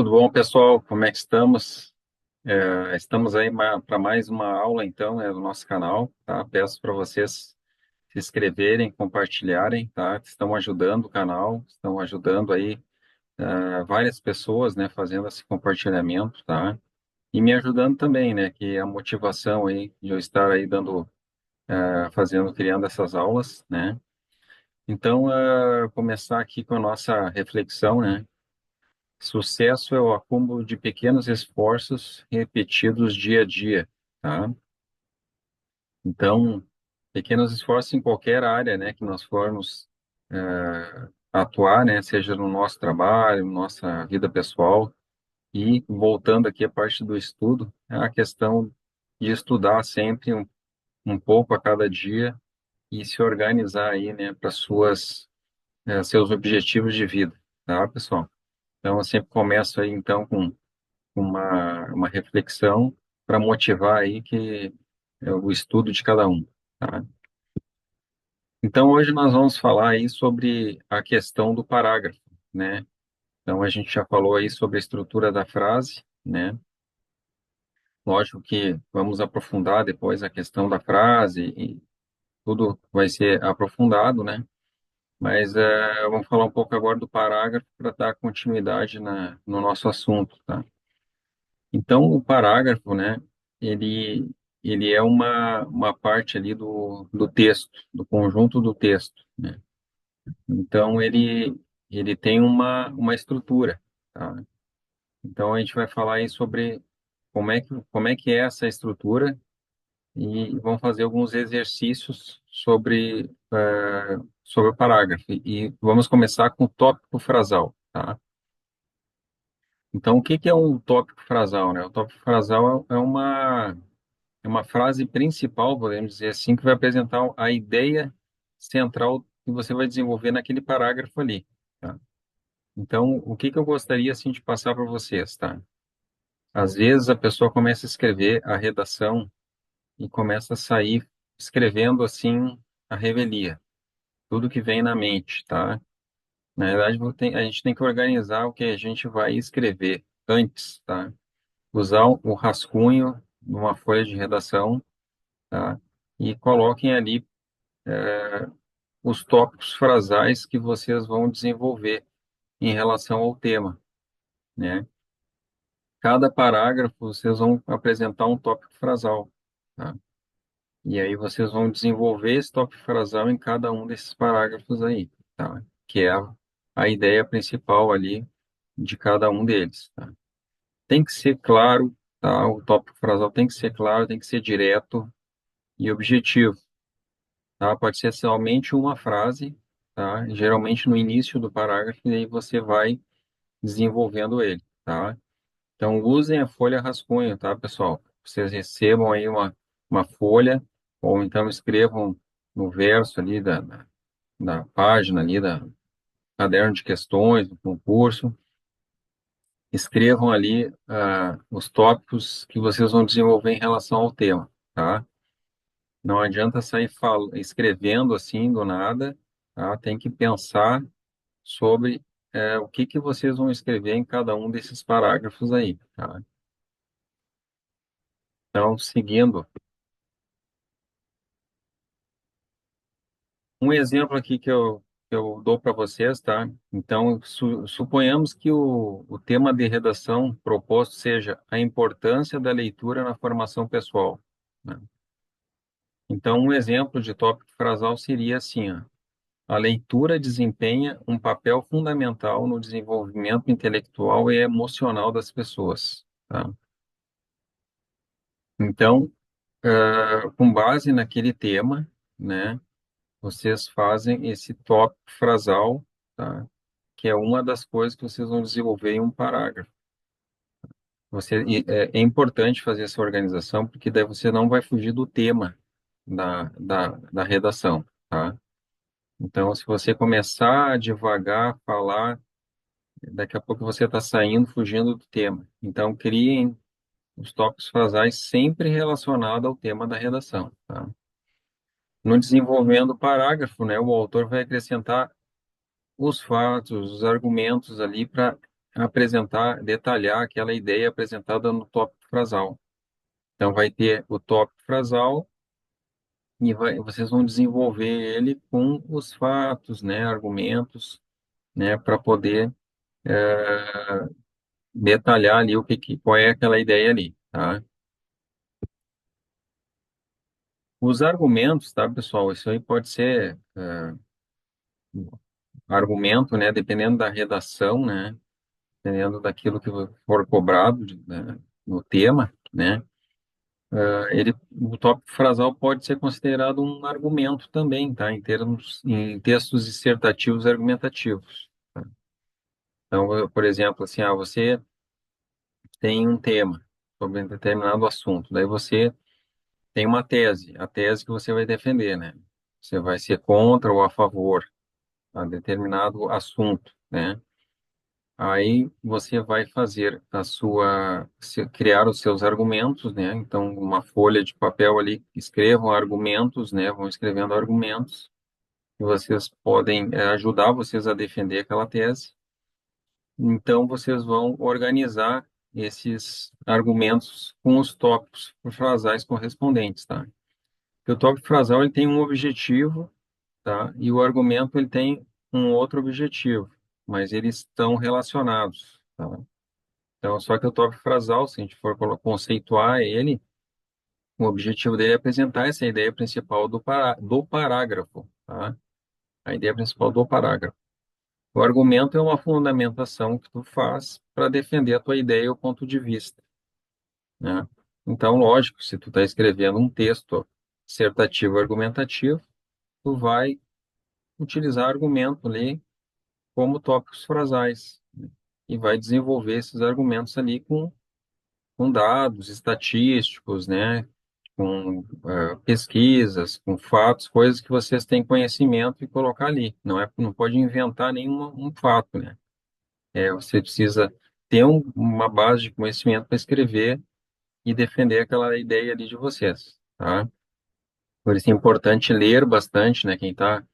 Tudo bom, pessoal? Como é que estamos? Estamos aí para mais uma aula, então, do nosso canal, tá? Peço para vocês se inscreverem, compartilharem, tá? Estão ajudando o canal, estão ajudando aí várias pessoas, né, fazendo esse compartilhamento, tá? E me ajudando também, né, que é a motivação aí de eu estar aí criando essas aulas, né? Então, começar aqui com a nossa reflexão, né? Sucesso é o acúmulo de pequenos esforços repetidos dia a dia, tá? Então, pequenos esforços em qualquer área, né, que nós formos atuar, né, seja no nosso trabalho, nossa vida pessoal, e voltando aqui a parte do estudo, é a questão de estudar sempre um pouco a cada dia e se organizar aí, né, para seus objetivos de vida, tá, pessoal? Então, eu sempre começo aí, então, com uma reflexão para motivar aí que é o estudo de cada um, tá? Então, hoje nós vamos falar aí sobre a questão do parágrafo, né? Então, a gente já falou aí sobre a estrutura da frase, né? Lógico que vamos aprofundar depois a questão da frase e tudo vai ser aprofundado, né? Mas vamos falar um pouco agora do parágrafo para dar continuidade no nosso assunto, tá? Então, o parágrafo, né, ele é uma parte ali do texto, do conjunto do texto, né? Então, ele tem uma estrutura, tá? Então, a gente vai falar aí sobre como é que é essa estrutura e vamos fazer alguns exercícios sobre o parágrafo. E vamos começar com o tópico frasal, tá? Então, o que que é um tópico frasal, né? O tópico frasal é uma frase principal, podemos dizer assim, que vai apresentar a ideia central que você vai desenvolver naquele parágrafo ali, tá? Então, o que que eu gostaria, assim, de passar para vocês, tá? Às vezes a pessoa começa a escrever a redação e começa a sair escrevendo, assim, a revelia, tudo que vem na mente, tá? Na verdade, a gente tem que organizar o que a gente vai escrever antes, tá? Usar o rascunho numa folha de redação, tá? E coloquem ali os tópicos frasais que vocês vão desenvolver em relação ao tema, né? Cada parágrafo vocês vão apresentar um tópico frasal, tá? E aí vocês vão desenvolver esse tópico frasal em cada um desses parágrafos aí, tá? Que é a ideia principal ali de cada um deles, tá? Tem que ser claro, tá? O tópico frasal tem que ser claro, tem que ser direto e objetivo, tá? Pode ser somente uma frase, tá? Geralmente no início do parágrafo, e aí você vai desenvolvendo ele, tá? Então, usem a folha rascunho, tá, pessoal? Vocês recebam aí uma folha, ou então escrevam no verso ali da página ali, da caderno de questões, do concurso, escrevam ali os tópicos que vocês vão desenvolver em relação ao tema, tá? Não adianta sair escrevendo assim do nada, tá? Tem que pensar sobre o que que vocês vão escrever em cada um desses parágrafos aí, tá? Então, seguindo, um exemplo aqui que eu dou para vocês, tá? Então, suponhamos que o tema de redação proposto seja a importância da leitura na formação pessoal, né? Então, um exemplo de tópico frasal seria assim, ó: a leitura desempenha um papel fundamental no desenvolvimento intelectual e emocional das pessoas, tá? Então, com base naquele tema, né, vocês fazem esse tópico frasal, tá? Que é uma das coisas que vocês vão desenvolver em um parágrafo. É importante fazer essa organização, porque daí você não vai fugir do tema da redação, tá? Então, se você começar a devagar, falar, daqui a pouco você está saindo, fugindo do tema. Então, criem os tópicos frasais sempre relacionados ao tema da redação, tá? No desenvolvimento do parágrafo, né, o autor vai acrescentar os fatos, os argumentos ali para apresentar, detalhar aquela ideia apresentada no tópico frasal. Então, vai ter o tópico frasal e vocês vão desenvolver ele com os fatos, né, argumentos, né, para poder detalhar ali qual é aquela ideia ali, tá? Os argumentos, tá, pessoal? Isso aí pode ser argumento, né, dependendo da redação, né, dependendo daquilo que for cobrado, né, no tema, né? O tópico frasal pode ser considerado um argumento também, tá? Em textos dissertativos e argumentativos. Tá? Então, por exemplo, assim, você tem um tema sobre um determinado assunto, daí você tem uma tese, a tese que você vai defender, né? Você vai ser contra ou a favor a determinado assunto, né? Aí você vai fazer criar os seus argumentos, né? Então, uma folha de papel ali, escrevam argumentos, né? Vão escrevendo argumentos que vocês podem ajudar vocês a defender aquela tese. Então, vocês vão organizar esses argumentos com os tópicos frasais correspondentes, tá? Porque o tópico frasal ele tem um objetivo, tá? E o argumento ele tem um outro objetivo, mas eles estão relacionados, tá? Então, só que o tópico frasal, se a gente for conceituar ele, o objetivo dele é apresentar essa ideia principal do parágrafo, tá? A ideia principal do parágrafo. O argumento é uma fundamentação que tu faz para defender a tua ideia ou ponto de vista, né? Então, lógico, se tu está escrevendo um texto dissertativo argumentativo, tu vai utilizar argumento ali como tópicos frasais, né? E vai desenvolver esses argumentos ali com dados estatísticos, né? Com pesquisas, com fatos, coisas que vocês têm conhecimento e colocar ali. Não pode inventar um fato, né? Você precisa ter uma base de conhecimento para escrever e defender aquela ideia ali de vocês, tá? Por isso é importante ler bastante, né? Quem está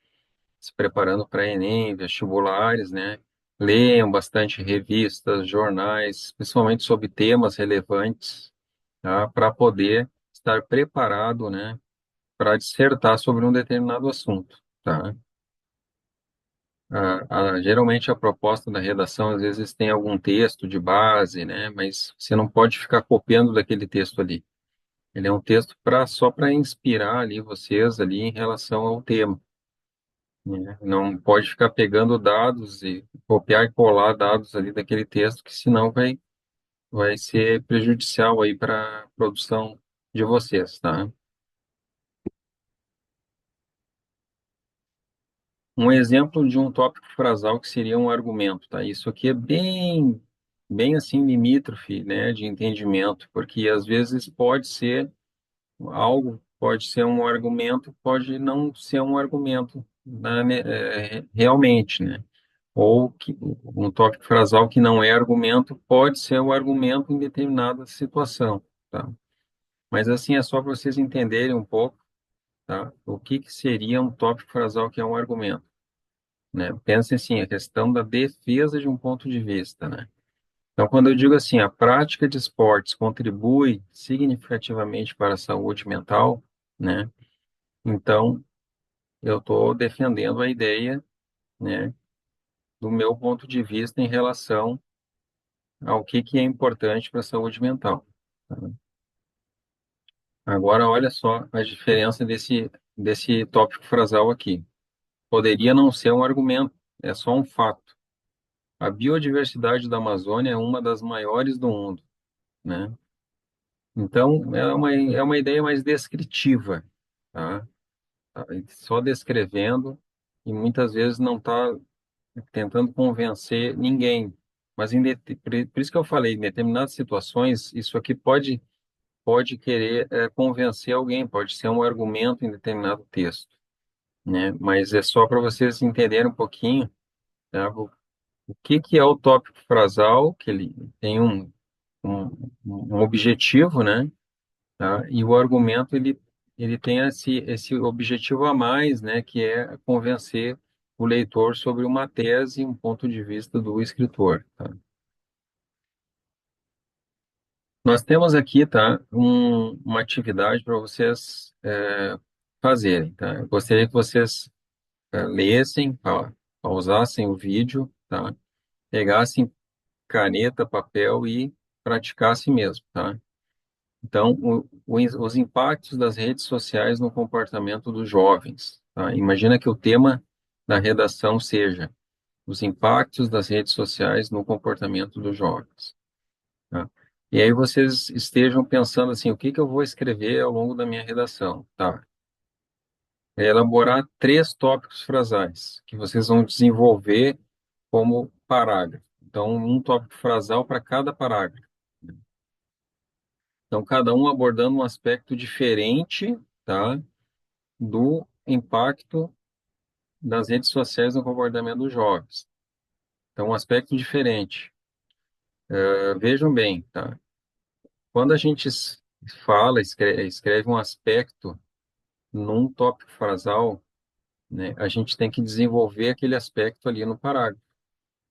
se preparando para Enem, vestibulares, né? Leiam bastante revistas, jornais, principalmente sobre temas relevantes, tá? Para poder estar preparado, né? Para dissertar sobre um determinado assunto, tá? Geralmente a proposta da redação, às vezes tem algum texto de base, né? Mas você não pode ficar copiando daquele texto ali. Ele é um texto só para inspirar ali vocês ali em relação ao tema, né? Não pode ficar pegando dados e copiar e colar dados ali daquele texto, que senão vai ser prejudicial aí para a produção de vocês, tá? Um exemplo de um tópico frasal que seria um argumento, tá? Isso aqui é bem assim limítrofe, né, de entendimento, porque às vezes pode ser um argumento, pode não ser um argumento, né, realmente, né? Ou um tópico frasal que não é argumento pode ser um argumento em determinada situação, tá? Mas assim é só para vocês entenderem um pouco, tá? O que seria um tópico frasal que é um argumento, né? Pensa assim, a questão da defesa de um ponto de vista, né? Então, quando eu digo assim, a prática de esportes contribui significativamente para a saúde mental, né? Então, eu estou defendendo a ideia, né, do meu ponto de vista em relação ao que é importante para a saúde mental, tá? Agora, olha só a diferença desse tópico frasal aqui. Poderia não ser um argumento, é só um fato. A biodiversidade da Amazônia é uma das maiores do mundo, né? Então, é uma ideia mais descritiva, tá? Só descrevendo e muitas vezes não está tentando convencer ninguém. Mas por isso que eu falei, em determinadas situações, isso aqui pode querer convencer alguém, pode ser um argumento em determinado texto, né? Mas é só para vocês entenderem um pouquinho, tá? O que é o tópico frasal, que ele tem um objetivo, né? Tá? E o argumento ele tem esse objetivo a mais, né, que é convencer o leitor sobre uma tese, um ponto de vista do escritor, tá? Nós temos aqui, tá, uma atividade para vocês fazerem, tá? Eu gostaria que vocês lessem, pausassem o vídeo, tá? Pegassem caneta, papel e praticassem mesmo, tá? Então, os impactos das redes sociais no comportamento dos jovens, tá? Imagina que o tema da redação seja os impactos das redes sociais no comportamento dos jovens, tá? E aí vocês estejam pensando assim, o que que eu vou escrever ao longo da minha redação, tá? É elaborar três tópicos frasais que vocês vão desenvolver como parágrafo. Então, um tópico frasal para cada parágrafo. Então, cada um abordando um aspecto diferente, tá, do impacto das redes sociais no comportamento dos jovens. Então, um aspecto diferente. Vejam bem, tá? Quando a gente fala, escreve um aspecto num tópico frasal, né, a gente tem que desenvolver aquele aspecto ali no parágrafo.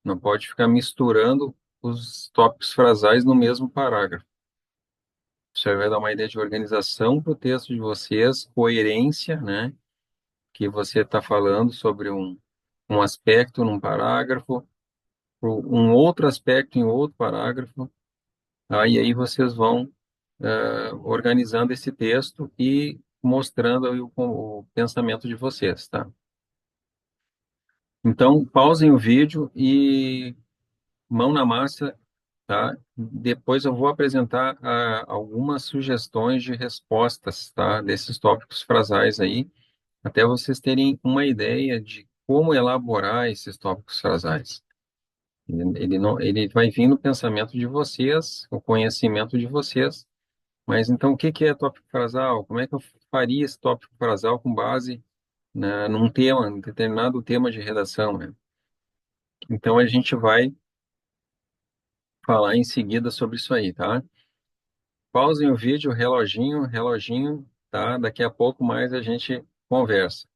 Não pode ficar misturando os tópicos frasais no mesmo parágrafo. Isso aí vai dar uma ideia de organização para o texto de vocês, coerência, né? Que você está falando sobre um aspecto num parágrafo, um outro aspecto em outro parágrafo. E aí vocês vão organizando esse texto e mostrando aí o pensamento de vocês, tá? Então, pausem o vídeo e mão na massa, tá? Depois eu vou apresentar algumas sugestões de respostas, tá? Desses tópicos frasais aí, até vocês terem uma ideia de como elaborar esses tópicos frasais. Ele não, ele vai vir no pensamento de vocês, o conhecimento de vocês, mas então o que que é tópico frasal? Como é que eu faria esse tópico frasal com base num tema, num determinado tema de redação, né? Então a gente vai falar em seguida sobre isso aí, tá? Pausem o vídeo, reloginho, reloginho, tá? Daqui a pouco mais a gente conversa.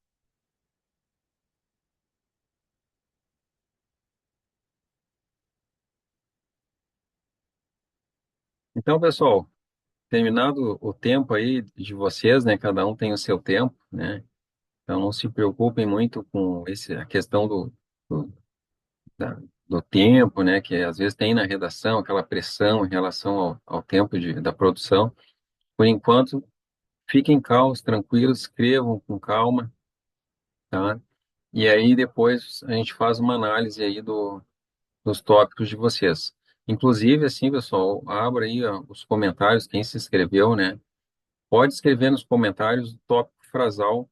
Então, pessoal, terminado o tempo aí de vocês, né? Cada um tem o seu tempo, né? Então não se preocupem muito com a questão do, da- do tempo, né? Que às vezes tem na redação aquela pressão em relação ao tempo da produção. Por enquanto, fiquem calmos, tranquilos, escrevam com calma, tá? E aí depois a gente faz uma análise aí dos tópicos de vocês. Inclusive, assim, pessoal, abra aí ó, os comentários, quem se inscreveu, né? Pode escrever nos comentários o tópico frasal,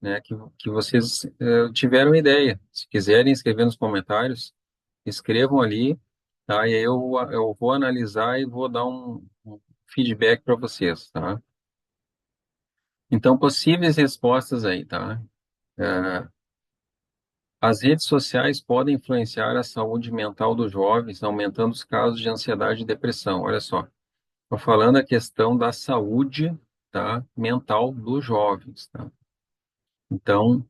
né, que vocês tiveram ideia. Se quiserem escrever nos comentários, escrevam ali, tá? E aí eu vou analisar e vou dar um feedback para vocês, tá? Então, possíveis respostas aí, tá? É, as redes sociais podem influenciar a saúde mental dos jovens, aumentando os casos de ansiedade e depressão. Olha só, estou falando a questão da saúde, tá, mental dos jovens, tá? Então,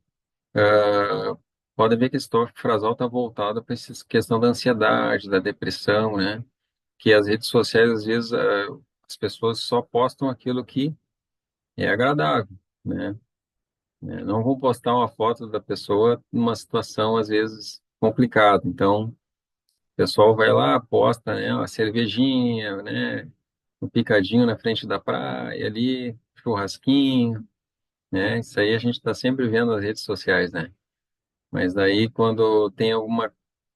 pode ver que esse tópico frasal está voltado para essa questão da ansiedade, da depressão, né? Que as redes sociais, às vezes, as pessoas só postam aquilo que é agradável, né? Não vão postar uma foto da pessoa numa situação, às vezes, complicada. Então, o pessoal vai lá, posta, né, uma cervejinha, né, um picadinho na frente da praia ali, churrasquinho, né? Isso aí a gente está sempre vendo nas redes sociais, né? Mas daí, quando tem alguma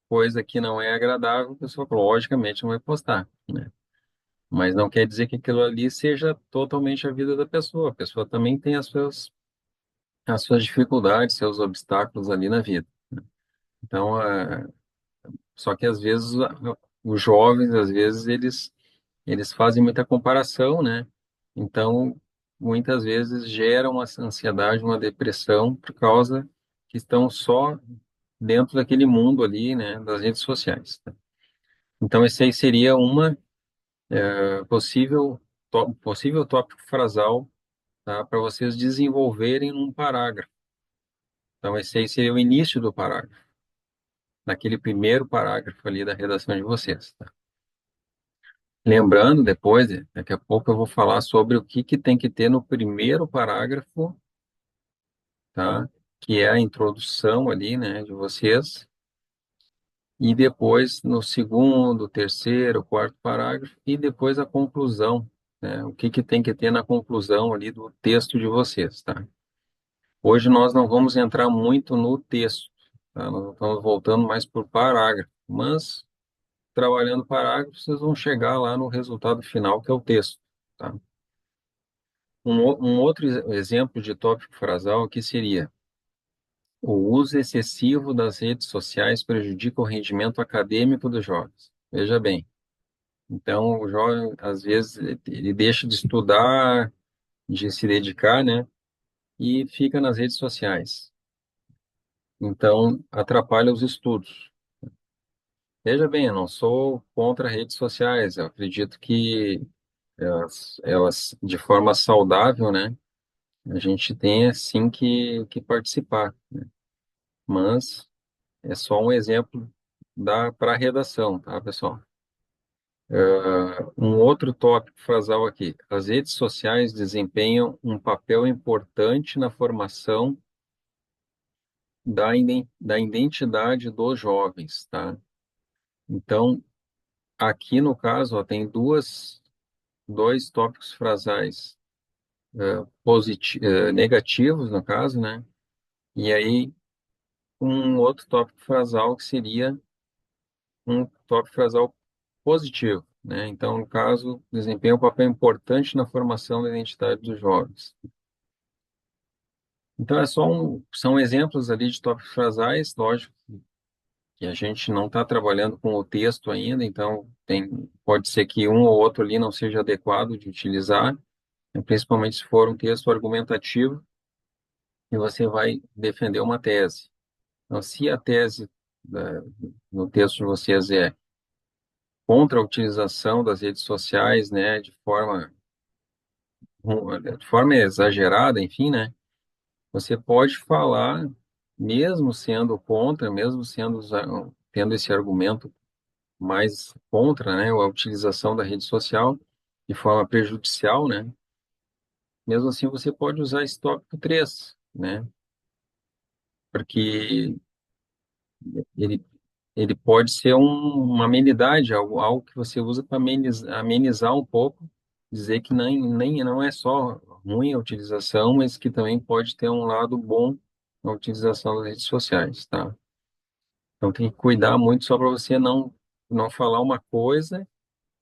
coisa que não é agradável, a pessoa logicamente não vai postar, né? Mas não quer dizer que aquilo ali seja totalmente a vida da pessoa. A pessoa também tem as suas dificuldades, seus obstáculos ali na vida. Então, só que às vezes os jovens, às vezes eles fazem muita comparação, né? Então, muitas vezes gera uma ansiedade, uma depressão por causa que estão só dentro daquele mundo ali, né, das redes sociais. Tá? Então, esse aí seria uma possível tópico frasal, tá, para vocês desenvolverem num parágrafo. Então, esse aí seria o início do parágrafo, naquele primeiro parágrafo ali da redação de vocês. Tá? Lembrando, depois, daqui a pouco eu vou falar sobre o que que tem que ter no primeiro parágrafo, tá? Que é a introdução ali, né, de vocês, e depois no segundo, terceiro, quarto parágrafo, e depois a conclusão, né? O que que tem que ter na conclusão ali do texto de vocês, tá? Hoje nós não vamos entrar muito no texto, tá? Nós estamos voltando mais por parágrafo, mas trabalhando parágrafos, vocês vão chegar lá no resultado final, que é o texto, tá? Um outro exemplo de tópico frasal aqui seria: o uso excessivo das redes sociais prejudica o rendimento acadêmico dos jovens. Veja bem, então o jovem, às vezes, ele deixa de estudar, de se dedicar, né? E fica nas redes sociais. Então, atrapalha os estudos. Veja bem, eu não sou contra redes sociais, eu acredito que de forma saudável, né? A gente tem, sim, que participar, mas é só um exemplo para a redação, tá, pessoal? Um outro tópico frasal aqui. As redes sociais desempenham um papel importante na formação da identidade dos jovens, tá? Então, aqui no caso, ó, tem dois tópicos frasais negativos, no caso, né? E aí, um outro tópico frasal que seria um tópico frasal positivo, né? Então, no caso, desempenha um papel importante na formação da identidade dos jovens. Então, são exemplos ali de tópicos frasais, lógico que a gente não está trabalhando com o texto ainda, então pode ser que um ou outro ali não seja adequado de utilizar, né? Principalmente se for um texto argumentativo e você vai defender uma tese. Então, se a tese no texto de vocês é contra a utilização das redes sociais, né, de forma exagerada, enfim, né, você pode falar, mesmo sendo contra, mesmo tendo esse argumento mais contra, né, a utilização da rede social de forma prejudicial, né, mesmo assim você pode usar esse tópico 3, né, porque ele, ele pode ser uma amenidade, algo que você usa para amenizar um pouco, dizer que nem não é só ruim a utilização, mas que também pode ter um lado bom na utilização das redes sociais, tá? Então tem que cuidar muito só para você não falar uma coisa,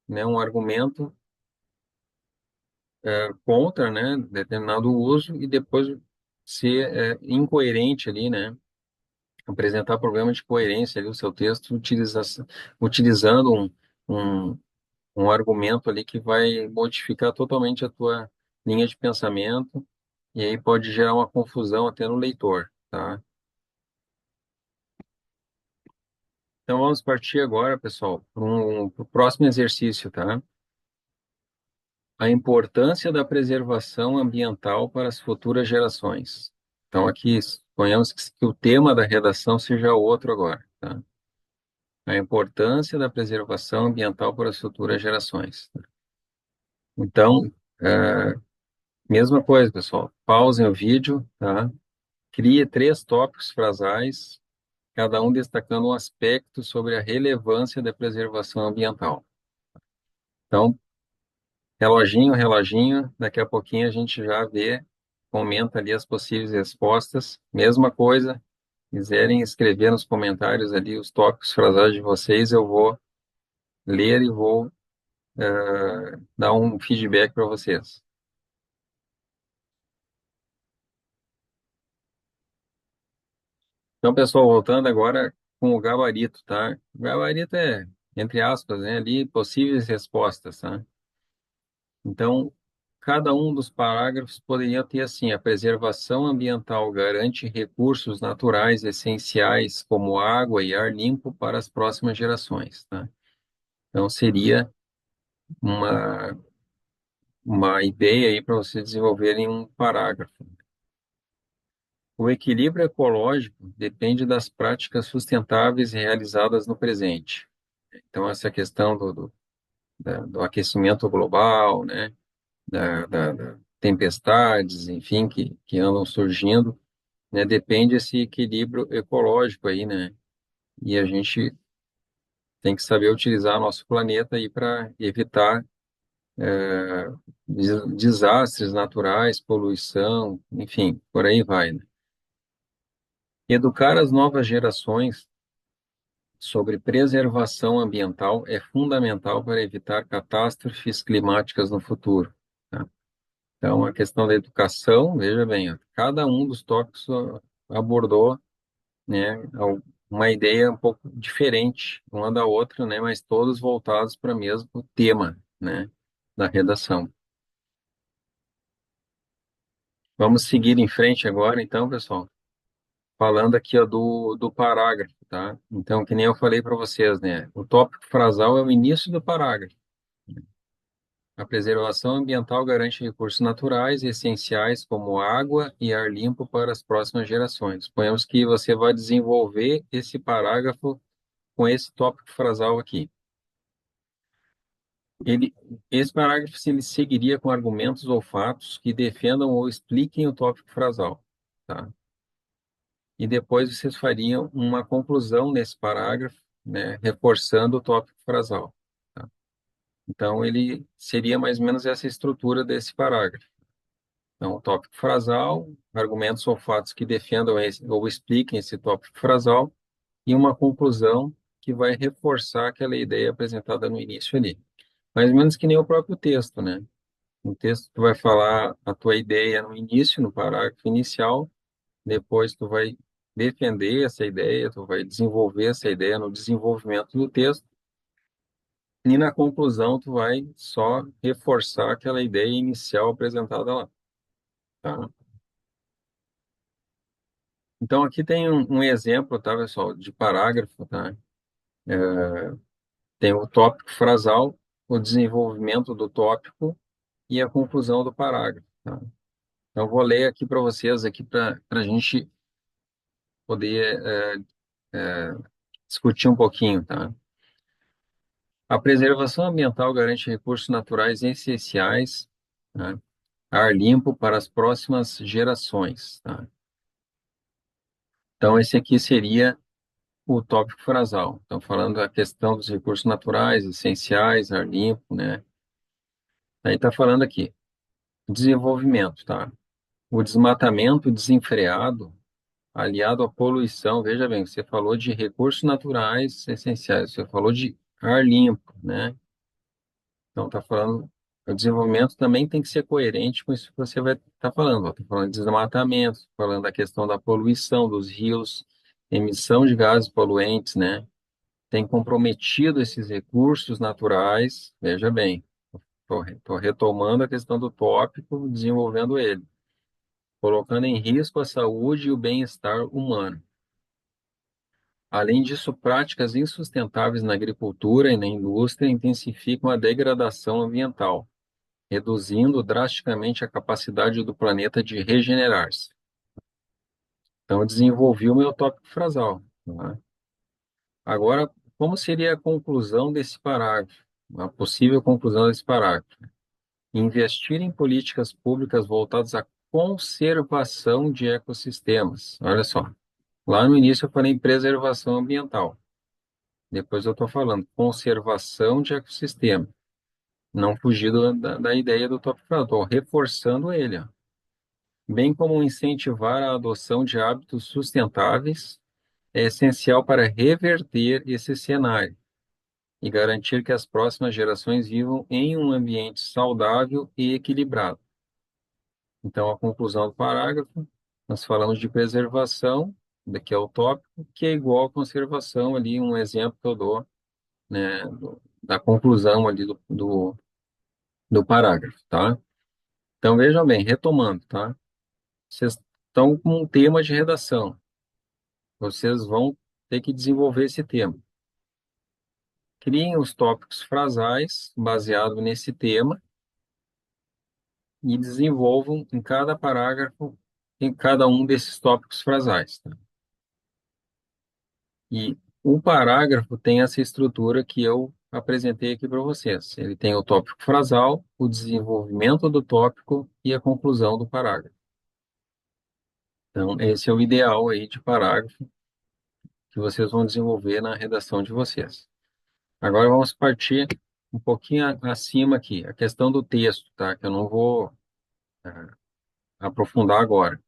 né, um argumento contra, né, determinado uso e depois ser incoerente ali, né? Apresentar problema de coerência ali, o seu texto, utilizando um, um argumento ali que vai modificar totalmente a tua linha de pensamento e aí pode gerar uma confusão até no leitor, tá? Então vamos partir agora, pessoal, para o próximo exercício, tá? A importância da preservação ambiental para as futuras gerações. Então aqui, suponhamos que o tema da redação seja outro agora, tá? A importância da preservação ambiental para as futuras gerações. Então, é, mesma coisa, pessoal. Pausem o vídeo, tá? Crie 3 tópicos frasais, cada um destacando um aspecto sobre a relevância da preservação ambiental. Então, reloginho, reloginho, daqui a pouquinho a gente já vê, comenta ali as possíveis respostas. Mesma coisa, quiserem escrever nos comentários ali os tópicos frasais de vocês, eu vou ler e vou dar um feedback para vocês. Então, pessoal, voltando agora com o gabarito, tá? O gabarito é, entre aspas, né, ali possíveis respostas, tá? Então, cada um dos parágrafos poderia ter assim: a preservação ambiental garante recursos naturais essenciais como água e ar limpo para as próximas gerações, tá? Então, seria uma, uma ideia aí para você desenvolverem um parágrafo. O equilíbrio ecológico depende das práticas sustentáveis realizadas no presente. Então, essa questão do aquecimento global, né? Da tempestades, enfim, que andam surgindo, né? Depende desse equilíbrio ecológico aí, né? E a gente tem que saber utilizar nosso planeta aí para evitar desastres naturais, poluição, enfim, por aí vai, né? Educar as novas gerações sobre preservação ambiental é fundamental para evitar catástrofes climáticas no futuro, tá? Então, a questão da educação, veja bem, ó, cada um dos tópicos abordou, né, uma ideia um pouco diferente uma da outra, né, mas todos voltados para o mesmo tema, né, da redação. Vamos seguir em frente agora, então, pessoal, falando aqui ó, do parágrafo, tá? Então, que nem eu falei para vocês, né, o tópico frasal é o início do parágrafo. A preservação ambiental garante recursos naturais essenciais como água e ar limpo para as próximas gerações. Suponhamos que você vai desenvolver esse parágrafo com esse tópico frasal aqui. Ele, esse parágrafo ele seguiria com argumentos ou fatos que defendam ou expliquem o tópico frasal, tá? E depois vocês fariam uma conclusão nesse parágrafo, né, reforçando o tópico frasal, tá? Então, ele seria mais ou menos essa estrutura desse parágrafo. Então, tópico frasal, argumentos ou fatos que defendam ou expliquem esse tópico frasal e uma conclusão que vai reforçar aquela ideia apresentada no início ali. Mais ou menos que nem o próprio texto, né? No texto, tu vai falar a tua ideia no início, no parágrafo inicial, depois tu vai defender essa ideia, tu vai desenvolver essa ideia no desenvolvimento do texto, e na conclusão tu vai só reforçar aquela ideia inicial apresentada lá, tá? Então, aqui tem um exemplo, tá, pessoal, de parágrafo, tá? Tem o tópico frasal, o desenvolvimento do tópico e a conclusão do parágrafo, tá? Então, eu vou ler aqui para vocês aqui para a gente poder discutir um pouquinho, tá? A preservação ambiental garante recursos naturais essenciais, né? Ar limpo para as próximas gerações, tá? Então, esse aqui seria o tópico frasal. Então, falando da questão dos recursos naturais essenciais, ar limpo, né? Aí está falando aqui, desenvolvimento, tá? O desmatamento desenfreado, aliado à poluição, veja bem, você falou de recursos naturais essenciais, você falou de ar limpo, né? Então, está falando, o desenvolvimento também tem que ser coerente com isso que você vai estar falando. Está falando de desmatamento, falando da questão da poluição dos rios, emissão de gases poluentes, né? Tem comprometido esses recursos naturais, veja bem, estou retomando a questão do tópico, desenvolvendo ele, colocando em risco a saúde e o bem-estar humano. Além disso, práticas insustentáveis na agricultura e na indústria intensificam a degradação ambiental, reduzindo drasticamente a capacidade do planeta de regenerar-se. Então, eu desenvolvi o meu tópico frasal, tá? Agora, como seria a conclusão desse parágrafo? A possível conclusão desse parágrafo? Investir em políticas públicas voltadas à conservação de ecossistemas. Olha só, lá no início eu falei em preservação ambiental. Depois eu estou falando conservação de ecossistema. Não fugir da ideia do tópico frasal, estou reforçando ele, ó. Bem como incentivar a adoção de hábitos sustentáveis, é essencial para reverter esse cenário e garantir que as próximas gerações vivam em um ambiente saudável e equilibrado. Então, a conclusão do parágrafo, nós falamos de preservação, daqui é o tópico, que é igual a conservação, ali um exemplo que eu dou, né, da conclusão ali do parágrafo, tá? Então, vejam bem, retomando, tá? Vocês estão com um tema de redação. Vocês vão ter que desenvolver esse tema. Criem os tópicos frasais baseado nesse tema e desenvolvam em cada parágrafo em cada um desses tópicos frasais, tá? E o parágrafo tem essa estrutura que eu apresentei aqui para vocês. Ele tem o tópico frasal, o desenvolvimento do tópico e a conclusão do parágrafo. Então, esse é o ideal aí de parágrafo que vocês vão desenvolver na redação de vocês. Agora vamos partir um pouquinho acima aqui, a questão do texto, tá? Que eu não vou aprofundar agora.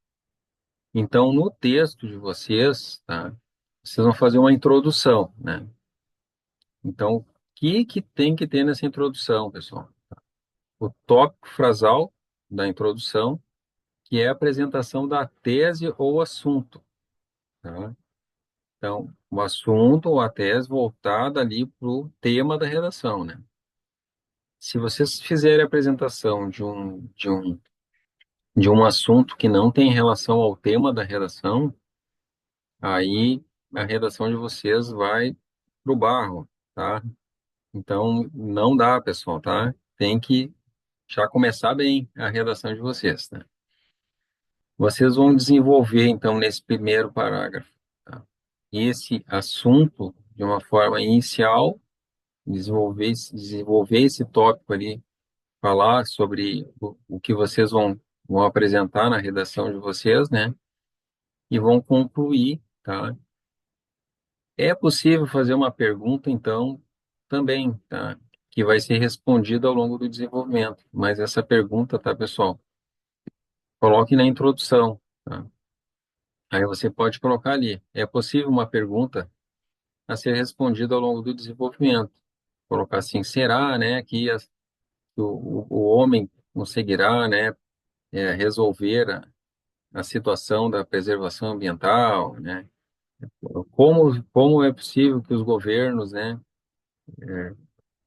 Então, no texto de vocês, tá? Vocês vão fazer uma introdução, né? Então, o que que tem que ter nessa introdução, pessoal? O tópico frasal da introdução, que é a apresentação da tese ou assunto, tá? Então, o assunto ou a tese voltada ali para o tema da redação, né? Se vocês fizerem a apresentação de um assunto que não tem relação ao tema da redação, aí a redação de vocês vai pro barro, tá? Então, não dá, pessoal, tá? Tem que já começar bem a redação de vocês, né? Vocês vão desenvolver, então, nesse primeiro parágrafo, tá? Esse assunto de uma forma inicial, desenvolver esse tópico ali, falar sobre o que vocês vão apresentar na redação de vocês, né? E vão concluir, tá? É possível fazer uma pergunta, então, também, tá? Que vai ser respondida ao longo do desenvolvimento. Mas essa pergunta, tá, pessoal? Coloque na introdução, tá? Aí você pode colocar ali. É possível uma pergunta a ser respondida ao longo do desenvolvimento. Colocar assim, será, né, que o homem conseguirá, né, resolver a situação da preservação ambiental, né? Como é possível que os governos, né,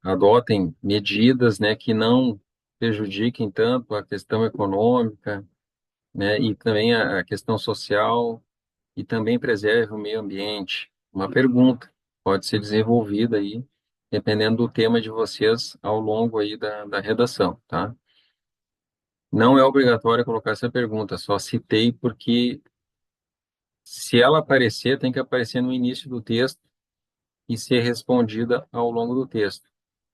adotem medidas, né, que não prejudiquem tanto a questão econômica, né, e também a questão social, e também preserve o meio ambiente? Uma pergunta pode ser desenvolvida aí, dependendo do tema de vocês ao longo aí da redação, tá? Não é obrigatório colocar essa pergunta, só citei porque se ela aparecer, tem que aparecer no início do texto e ser respondida ao longo do texto.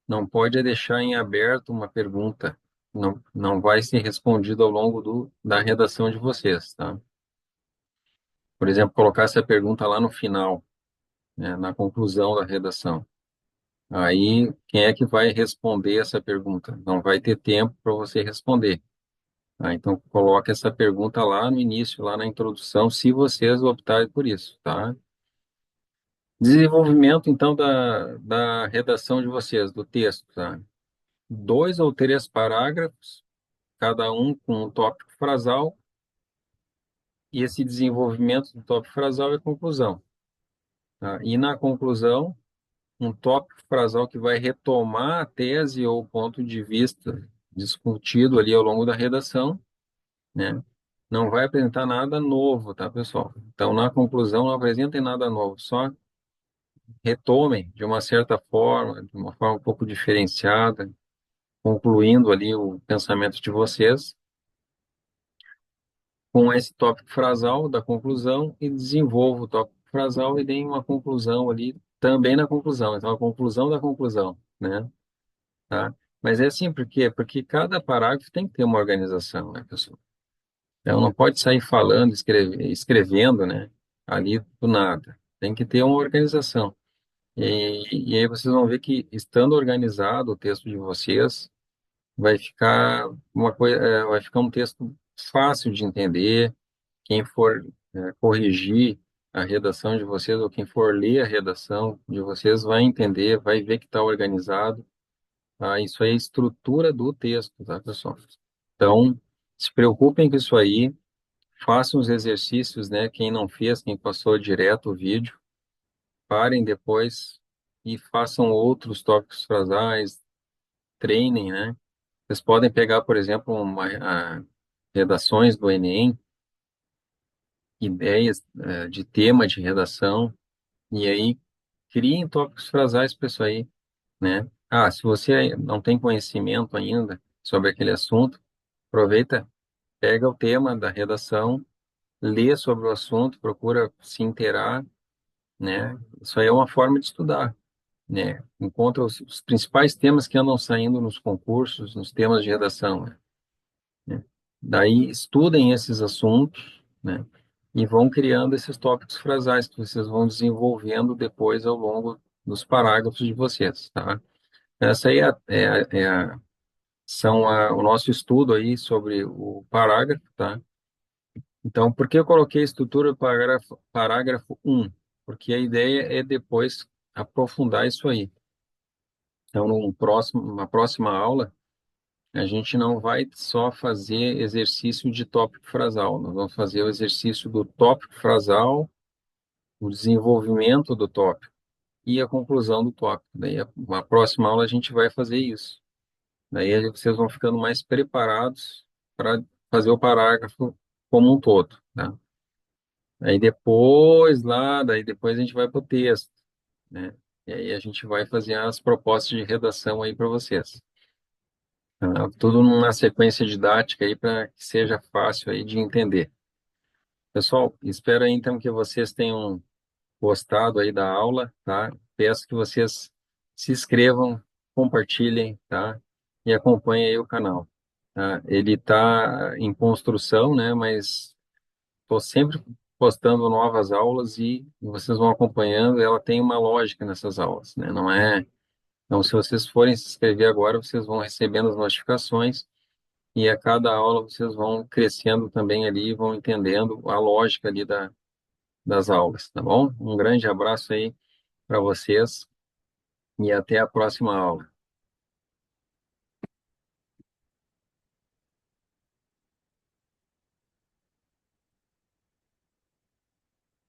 Não pode deixar em aberto uma pergunta, não vai ser respondida ao longo da redação de vocês, tá? Por exemplo, colocar essa pergunta lá no final, né, na conclusão da redação. Aí, quem é que vai responder essa pergunta? Não vai ter tempo para você responder. Tá? Então, coloque essa pergunta lá no início, lá na introdução, se vocês optarem por isso, tá? Desenvolvimento, então, da redação de vocês, do texto, tá? 2 ou 3 parágrafos, cada um com um tópico frasal, e esse desenvolvimento do tópico frasal é a conclusão, tá? E na conclusão, um tópico frasal que vai retomar a tese ou ponto de vista discutido ali ao longo da redação, né? Não vai apresentar nada novo, tá, pessoal? Então, na conclusão, não apresentem nada novo, só retomem de uma certa forma, de uma forma um pouco diferenciada, concluindo ali o pensamento de vocês com esse tópico frasal da conclusão e desenvolva o tópico frasal e deem uma conclusão ali também na conclusão. Então, a conclusão da conclusão, né? Tá? Mas é assim, por quê? Porque cada parágrafo tem que ter uma organização, né, pessoal? Então, não pode sair falando, escrevendo, né, ali do nada. Tem que ter uma organização. E aí vocês vão ver que, estando organizado o texto de vocês, vai ficar uma coisa, vai ficar um texto fácil de entender. Quem for, corrigir a redação de vocês, ou quem for ler a redação de vocês, vai entender, vai ver que está organizado. Tá? Isso aí é a estrutura do texto, tá, pessoal? Então, se preocupem com isso aí, façam os exercícios, né? Quem não fez, quem passou direto o vídeo, parem depois e façam outros tópicos frasais, treinem, né? Vocês podem pegar, por exemplo, redações do Enem, ideias, de tema de redação, e aí criem tópicos frasais para isso aí, né? Ah, se você não tem conhecimento ainda sobre aquele assunto, aproveita, pega o tema da redação, lê sobre o assunto, procura se inteirar, né? Isso aí é uma forma de estudar. né? Encontra os principais temas que andam saindo nos concursos, nos temas de redação, né? Daí estudem esses assuntos, né? E vão criando esses tópicos frasais que vocês vão desenvolvendo depois ao longo dos parágrafos de vocês, tá? Essa aí o nosso estudo aí sobre o parágrafo, tá? Então, por que eu coloquei estrutura do parágrafo 1? Porque a ideia é depois aprofundar isso aí. Então, numa próxima aula, a gente não vai só fazer exercício de tópico frasal, nós vamos fazer o exercício do tópico frasal, o desenvolvimento do tópico e a conclusão do tópico. Daí, na próxima aula, a gente vai fazer isso. Daí, vocês vão ficando mais preparados para fazer o parágrafo como um todo, tá? Daí depois a gente vai para o texto, né? E aí a gente vai fazer as propostas de redação aí para vocês. Tá? Tudo numa sequência didática aí para que seja fácil aí de entender. Pessoal, espero aí, então que vocês tenham gostado aí da aula, tá? Peço que vocês se inscrevam, compartilhem, tá? E acompanhem aí o canal, tá? Ele está em construção, né? Mas estou sempre postando novas aulas e vocês vão acompanhando. Ela tem uma lógica nessas aulas, né? Não é. Então, se vocês forem se inscrever agora, vocês vão recebendo as notificações e a cada aula vocês vão crescendo também ali, vão entendendo a lógica ali das aulas, tá bom? Um grande abraço aí para vocês e até a próxima aula.